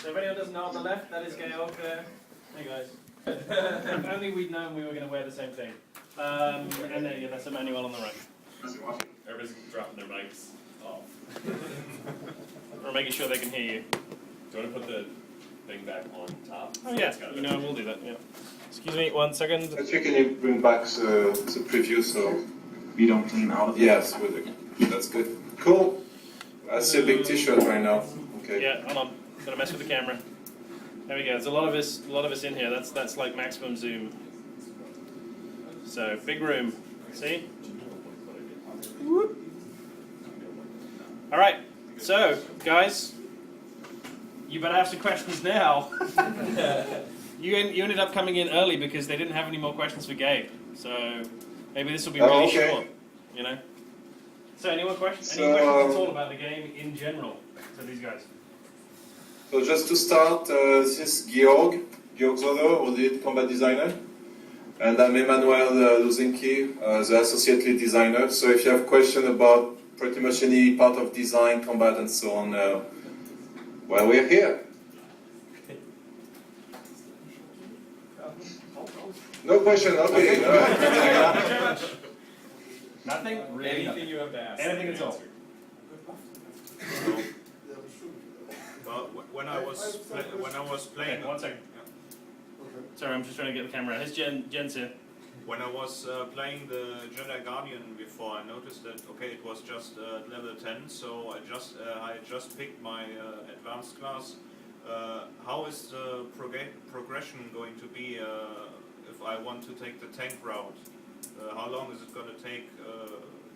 So if anyone doesn't know on the left, that is Georg there. Hey guys. If only we'd known we were going to wear the same thing. And then yeah, that's Emanuel on the right. Everybody's dropping their mics off. We're making sure they can hear you. Do you want to put the thing back on top? Oh yeah, you know, we'll do that, yeah. Excuse me, 1 second. Actually, can you bring back the preview so we don't clean out of it? Yes, that's good. Cool. I see a big t-shirt right now. Okay. Yeah, hold on. I'm gonna mess with the camera. There we go. There's a lot of us in here. That's like maximum zoom. So big room. See? Whoop. All right. So guys, you better have some questions now. You ended up coming in early because they didn't have any more questions for Gabe. So maybe this will be really short. You know. So any more questions? Any questions at all about the game in general to these guys? So just to start, this is Georg Zoeller, audit combat designer, and I'm Emanuel Lusinchi, the associate lead designer. So if you have questions about pretty much any part of design, combat, and so on, well, we're here. No question, okay. Thank you very much. Nothing? Really? Anything you have to ask. Anything at all. Well, when I was playing, Okay, 1 second. Sorry, I'm just trying to get the camera. Here's Jen's here. when I was playing the Jedi Guardian before, I noticed that okay, it was just level 10, so I just picked my advanced class. How is the progression going to be if I want to take the tank route? How long is it going to take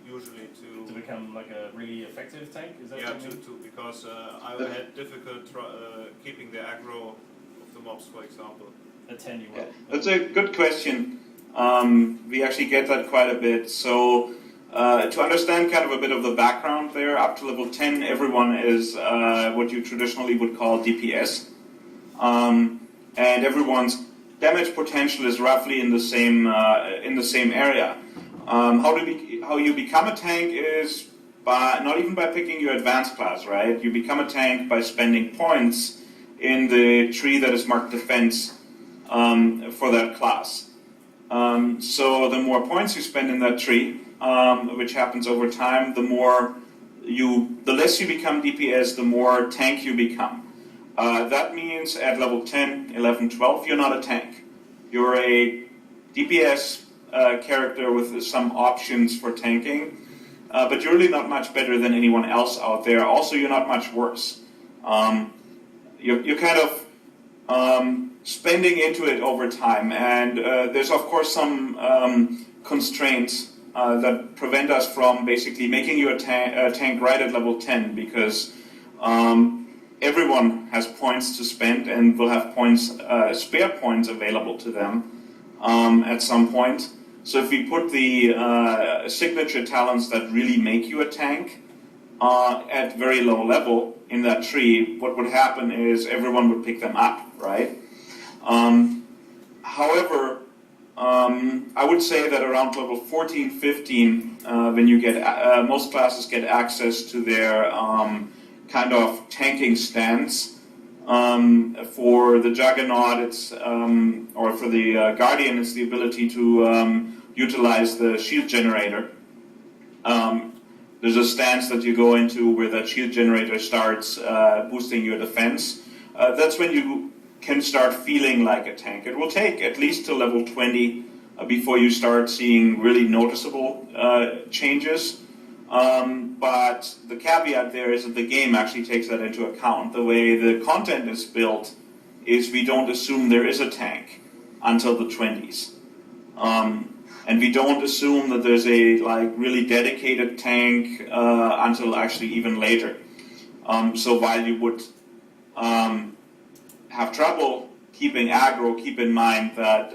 usually to become like a really effective tank? Is that what you mean? because I had difficult keeping the aggro of the mobs, for example. At 10 you will. That's a good question. We actually get that quite a bit. So to understand kind of a bit of the background there, up to level 10, everyone is what you traditionally would call DPS. And everyone's damage potential is roughly in the same area. How you become a tank is by not even by picking your advanced class, right? You become a tank by spending points in the tree that is marked defense for that class. So the more points you spend in that tree, which happens over time, the less you become DPS, the more tank you become. That means at level 10, 11, 12, you're not a tank. You're a DPS character with some options for tanking, but you're really not much better than anyone else out there. Also, you're not much worse. You're kind of spending into it over time, and there's of course some constraints that prevent us from basically making you a tank right at level 10, because everyone has points to spend and will have points, spare points available to them at some point. So if we put the signature talents that really make you a tank at very low level in that tree, what would happen is everyone would pick them up, right? However, I would say that around level 14, 15, when you get most classes get access to their kind of tanking stance. For the Juggernaut, it's or for the Guardian, it's the ability to utilize the shield generator. There's a stance that you go into where that shield generator starts boosting your defense. That's when you can start feeling like a tank. It will take at least to level 20 before you start seeing really noticeable changes. But the caveat there is that the game actually takes that into account. The way the content is built is we don't assume there is a tank until the 20s. And we don't assume that there's a really dedicated tank until actually even later. So while you would have trouble keeping aggro, keep in mind that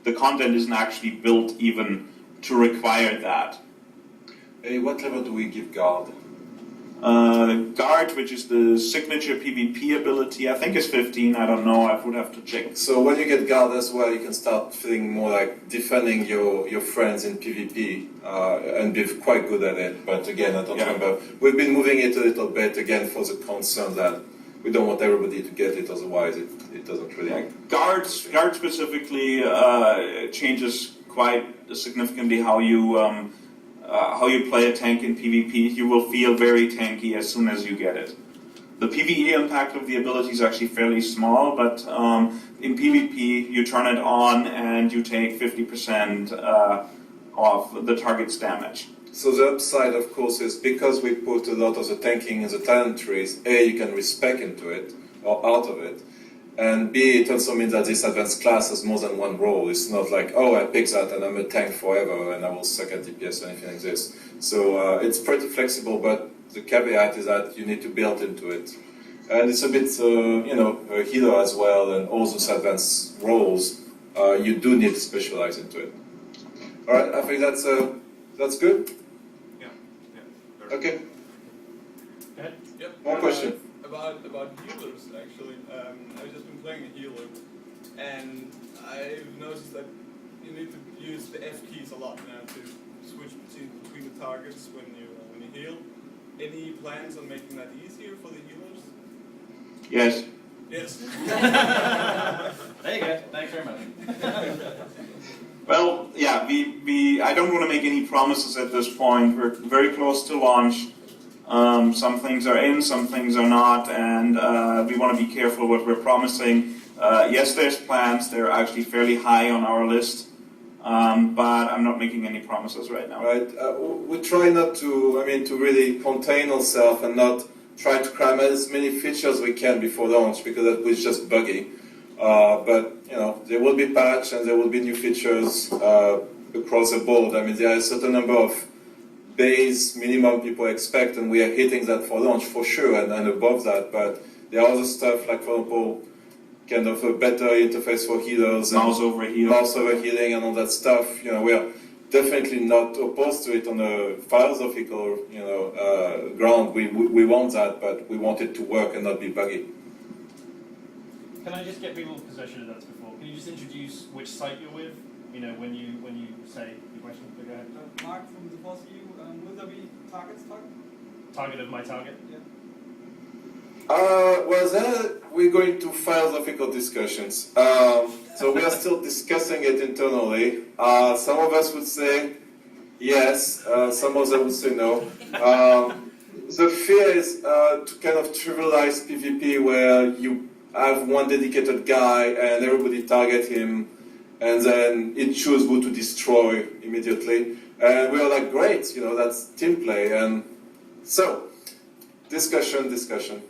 the content isn't actually built even to require that. Hey, what level do we give guard? Guard, which is the signature PvP ability, I think is 15, I don't know, I would have to check. So when you get guard as well, you can start feeling more like defending your friends in PvP and be quite good at it. But again, I don't remember. We've been moving it a little bit again for the concern that we don't want everybody to get it, otherwise it doesn't really. Guard specifically changes quite significantly how you play a tank in PvP. You will feel very tanky as soon as you get it. The PvE impact of the ability is actually fairly small, but in PvP you turn it on and you take 50% of the target's damage. So the upside, of course, is because we put a lot of the tanking in the talent trees, A, you can respec into it, or out of it, and B, it also means that this advanced class has more than one role. It's not like, oh, I pick that and I'm a tank forever and I will suck at DPS or anything like this. So it's pretty flexible, but the caveat is that you need to build into it. And it's a bit, a healer as well, and all those advanced roles, you do need to specialize into it. All right, I think that's good. Okay. Go ahead. Yep. One question. About healers, actually. I've just been playing a healer, and I've noticed that you need to use the F keys a lot now to switch between the targets when you heal. Any plans on making that easier for the healers? Yes. Yes. There you go. Thanks very much. Well, yeah, I don't want to make any promises at this point. We're very close to launch. Some things are in, some things are not, and we want to be careful what we're promising. Yes, there's plans. They're actually fairly high on our list, but I'm not making any promises right now. Right. We try not to, to really contain ourselves and not try to cram as many features as we can before launch, because that was just buggy. But there will be patch and there will be new features across the board. There are a certain number of base minimum people expect, and we are hitting that for launch for sure, and above that. But there are other stuff like, for example, kind of a better interface for healers, Mouse over healing, and all that stuff. We are definitely not opposed to it on a philosophical, ground. We want that, but we want it to work and not be buggy. Can I just get people possession of that before? Can you just introduce which site you're with? When you say the question. Go ahead. Mark from the Force EU. Will there be targets? Target of my target? Yeah. Well, then we're going to philosophical discussions. So we are still discussing it internally. Some of us would say yes, some of them would say no. The fear is to kind of trivialize PvP, where you have one dedicated guy and everybody target him, and then it chooses who to destroy immediately. And we are like, great, that's team play. And so, discussion.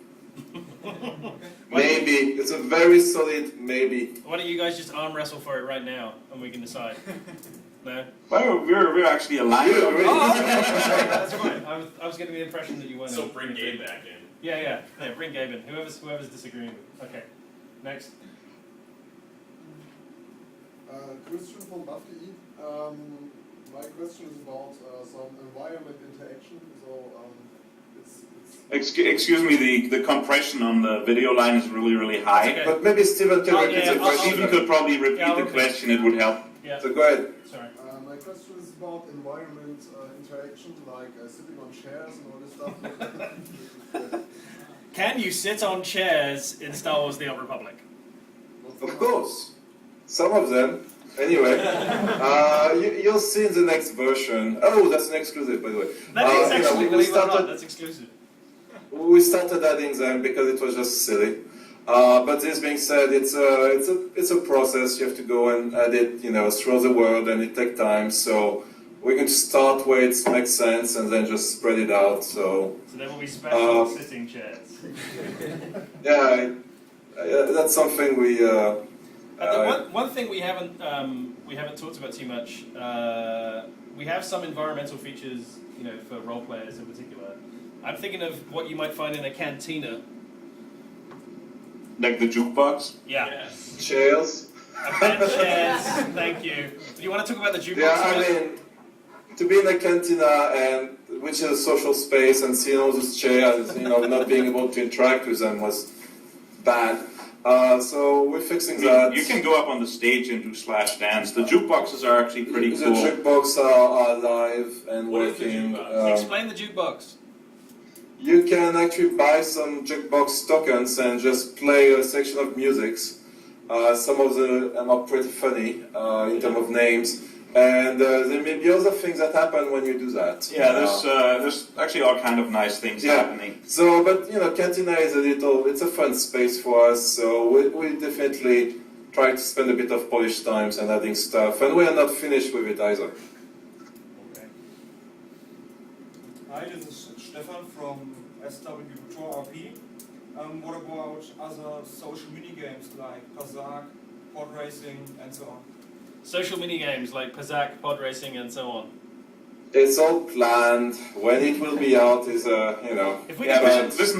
Maybe. It's a very solid maybe. Why don't you guys just arm wrestle for it right now, and we can decide? No? Well, we're actually aligned. That's fine. I was getting the impression that you weren't. So bring Gabe back in. Yeah, bring Gabe in. Whoever's disagreeing with. Okay. Next. Christian from Buff.de. My question is about some environment interaction. So Excuse me, the compression on the video line is really high. Okay. But maybe Steven can repeat the question. Steven could probably repeat the question, it would help. Yeah. So go ahead. Sorry. my question is about environment interaction, like sitting on chairs and all this stuff. Can you sit on chairs in Star Wars: The Old Republic? Of course. Some of them. Anyway, you'll see in the next version. Oh, that's an exclusive, by the way. That is actually, we believe it or not, started, that's exclusive. we started adding them because it was just silly. But this being said, it's a process. You have to go and add it, through the world, and it takes time. So we're going to start where it makes sense, and then just spread it out. So there will be special sitting chairs. Yeah, that's something we. One thing we haven't talked about too much. We have some environmental features, for role players in particular. I'm thinking of what you might find in a cantina. Like the jukebox? Yeah. Yes. Chairs. Chairs. Thank you. Do you want to talk about the jukebox? Yeah, to be in a cantina, and which is a social space, and seeing all those chairs, not being able to interact with them was bad. So we're fixing that. You can go up on the stage and do slash dance. The jukeboxes are actually pretty the cool. jukebox are live and What is the working. jukebox? Explain the jukebox. you can actually buy some jukebox tokens and just play a section of musics. Some of them are pretty funny in terms of names. And there may be other things that happen when you do that. Yeah, there's actually all kind of nice things happening. So, but Cantina is it's a fun space for us. So we definitely try to spend a bit of polished times and adding stuff. And we are not finished with it either. Okay. Hi, this is Stefan from SWTOR.DK. What about other social mini games like Kazakh, pod racing, and so on? Social mini games like Kazakh, pod racing, and so on. It's all planned. When it will be out is If we Yeah, could but listen,